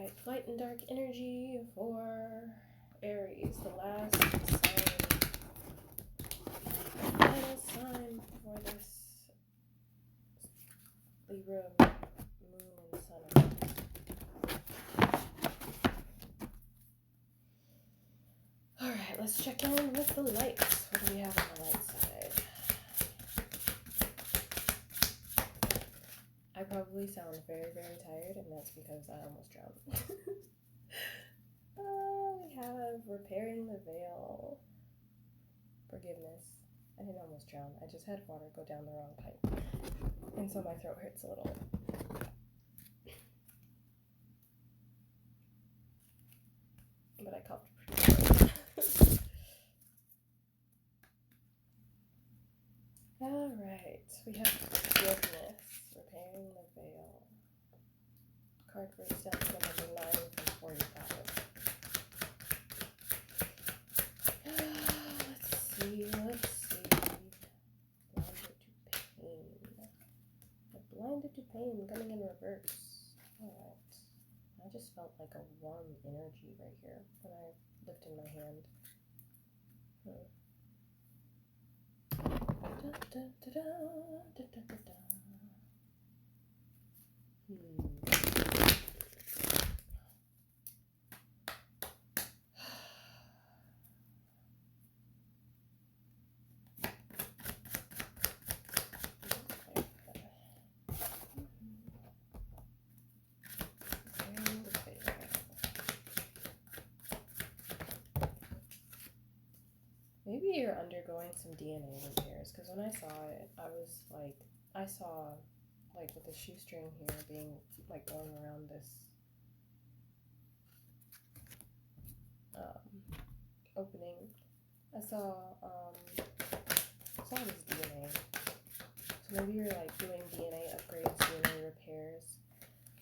Alright, light and dark energy for Aries, the last sign. Final sign for this Libra moon and sun. Alright, let's check in with the lights. What do we have on the light side? I probably sound very, very tired, and that's because I almost drowned. We have repairing the veil. Forgiveness. I didn't almost drown. I just had water go down the wrong pipe. And so my throat hurts a little. But I coughed pretty hard. Alright, we have forgiveness. Repairing the veil. Card breaks down to number 9 from 45. Let's see. Blinded to pain coming in reverse. Alright. I just felt like a warm energy right here when I lifted my hand. Maybe you're undergoing some DNA repairs, because when I saw it, I saw with the shoestring here being like going around this opening. I saw this DNA. So maybe you're like doing DNA upgrades, DNA repairs.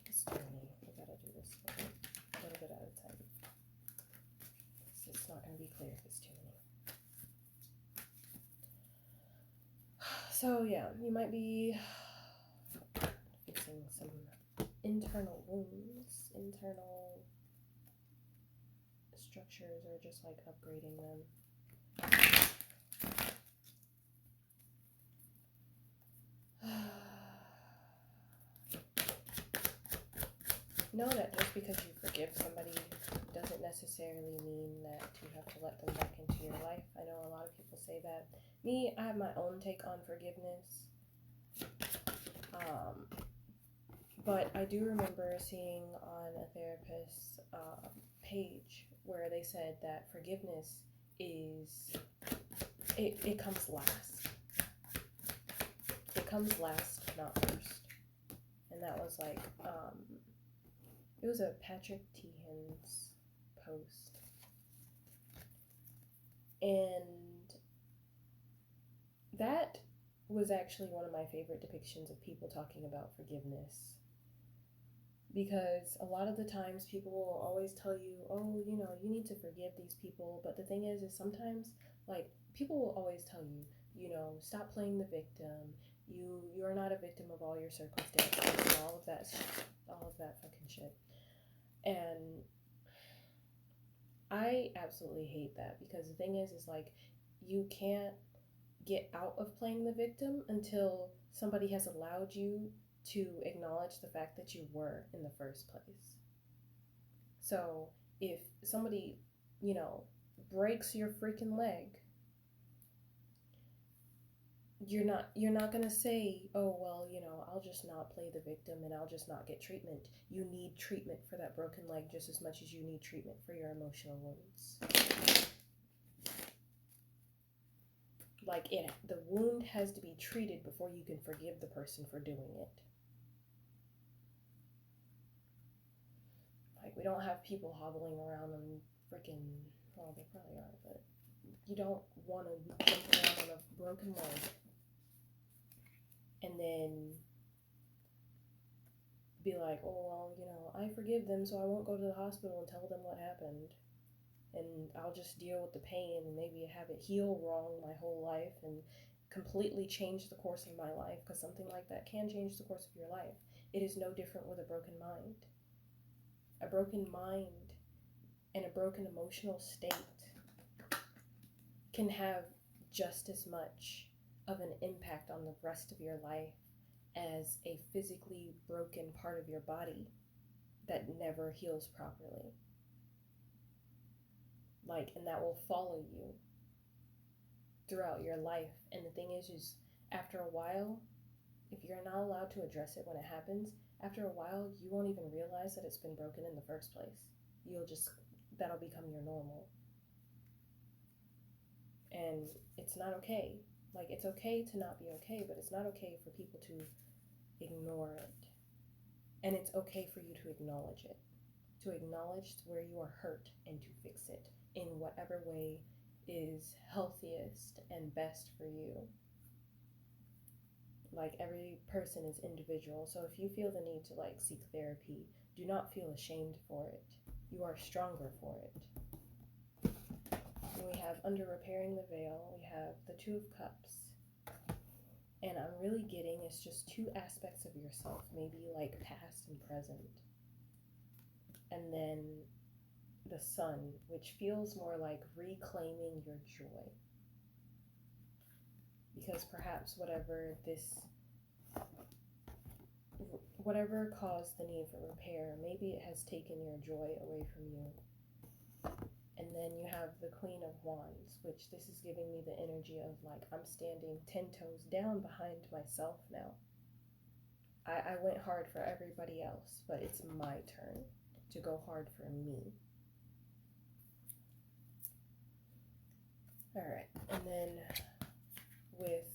It's too many. We gotta do this a little bit at a time. It's not gonna be clear if it's too many. So yeah, you might be fixing some internal wounds, internal structures, or just like upgrading them. Know that just because you forgive somebody doesn't necessarily mean that you have to let them back into your life. I know a lot of people say that. Me, I have my own take on forgiveness. But I do remember seeing on a therapist's page where they said that forgiveness is, it comes last. It comes last, not first. And that was like, it was a Patrick Teehan's post. And that was actually one of my favorite depictions of people talking about forgiveness. Because a lot of the times people will always tell you, oh, you need to forgive these people. But the thing is sometimes, people will always tell you, stop playing the victim. You're not a victim of all your circumstances and all of that fucking shit. And I absolutely hate that, because the thing is you can't get out of playing the victim until somebody has allowed you to acknowledge the fact that you were in the first place. So if somebody, breaks your freaking leg, you're not gonna say, oh, well, I'll just not play the victim and I'll just not get treatment. You need treatment for that broken leg just as much as you need treatment for your emotional wounds. The wound has to be treated before you can forgive the person for doing it. We don't have people hobbling around on freaking, well, they probably are, but you don't want to jump around on a broken leg and then be like, oh, well, I forgive them, so I won't go to the hospital and tell them what happened. And I'll just deal with the pain and maybe have it heal wrong my whole life and completely change the course of my life, because something like that can change the course of your life. It is no different with a broken mind. a broken mind and a broken emotional state can have just as much of an impact on the rest of your life as a physically broken part of your body that never heals properly. And that will follow you throughout your life. And the thing is after a while, if you're not allowed to address it when it happens, after a while, you won't even realize that it's been broken in the first place. That'll become your normal. And it's not okay. It's okay to not be okay, but it's not okay for people to ignore it. And it's okay for you to acknowledge it. To acknowledge where you are hurt and to fix it in whatever way is healthiest and best for you. Every person is individual, so if you feel the need to seek therapy, do not feel ashamed for it. You are stronger for it. And we have under repairing the veil, we have the Two of Cups. And I'm really getting it's just two aspects of yourself, maybe past and present. And then the Sun, which feels more like reclaiming your joy. Because perhaps whatever caused the need for repair, maybe it has taken your joy away from you. And then you have the Queen of Wands, which this is giving me the energy of I'm standing 10 toes down behind myself now. I went hard for everybody else, but it's my turn to go hard for me. All right, and then with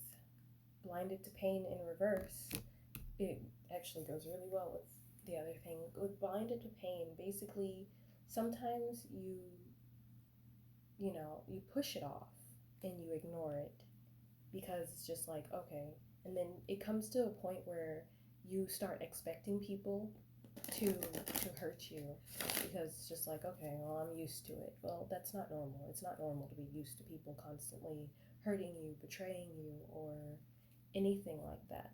Blinded to Pain in reverse, it actually goes really well with the other thing. With Blinded to Pain, basically, sometimes you push it off and you ignore it because it's just okay. And then it comes to a point where you start expecting people to hurt you because it's just okay, well, I'm used to it. Well, that's not normal. It's not normal to be used to people constantly hurting you, betraying you, or anything like that.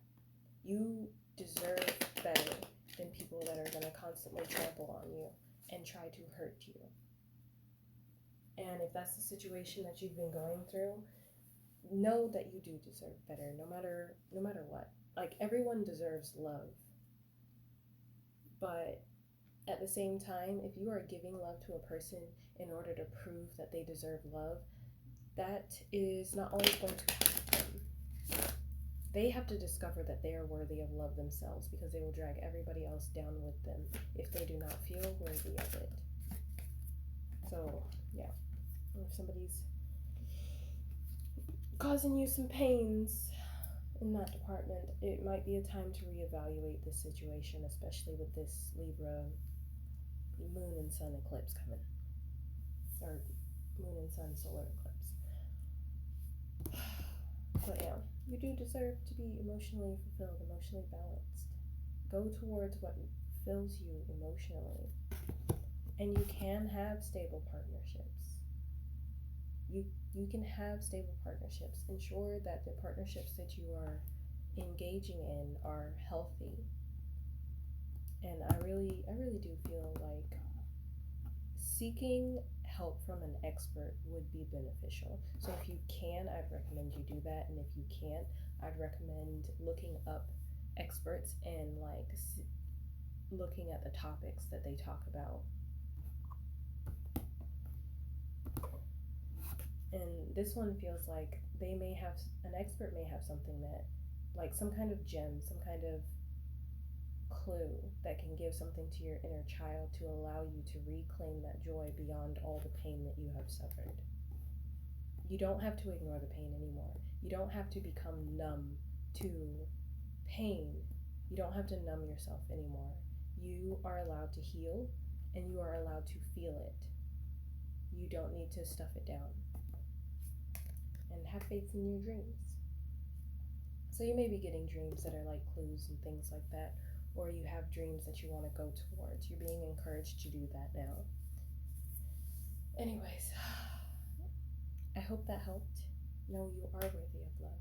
You deserve better than people that are going to constantly trample on you and try to hurt you. And if that's the situation that you've been going through, know that you do deserve better, no matter what. Everyone deserves love. But at the same time, if you are giving love to a person in order to prove that they deserve love, that is not always going to happen. They have to discover that they are worthy of love themselves, because they will drag everybody else down with them if they do not feel worthy of it. So, yeah. If somebody's causing you some pains in that department, it might be a time to reevaluate this situation, especially with this Libra moon and sun eclipse coming. Or moon and sun solar eclipse. But yeah, you do deserve to be emotionally fulfilled, emotionally balanced. Go towards what fills you emotionally. And you can have stable partnerships. You can have stable partnerships. Ensure that the partnerships that you are engaging in are healthy. And I really do feel seeking help from an expert would be beneficial. So if you can, I'd recommend you do that. And if you can't, I'd recommend looking up experts and looking at the topics that they talk about. And this one feels like an expert may have something that, some kind of gem, some kind of clue that can give something to your inner child to allow you to reclaim that joy beyond all the pain that you have suffered. You don't have to ignore the pain anymore. You don't have to become numb to pain. You don't have to numb yourself anymore. You are allowed to heal, and you are allowed to feel it. You don't need to stuff it down. And have faith in your dreams. So you may be getting dreams that are clues and things like that, or you have dreams that you want to go towards. You're being encouraged to do that now. Anyways, I hope that helped. Know you are worthy of love.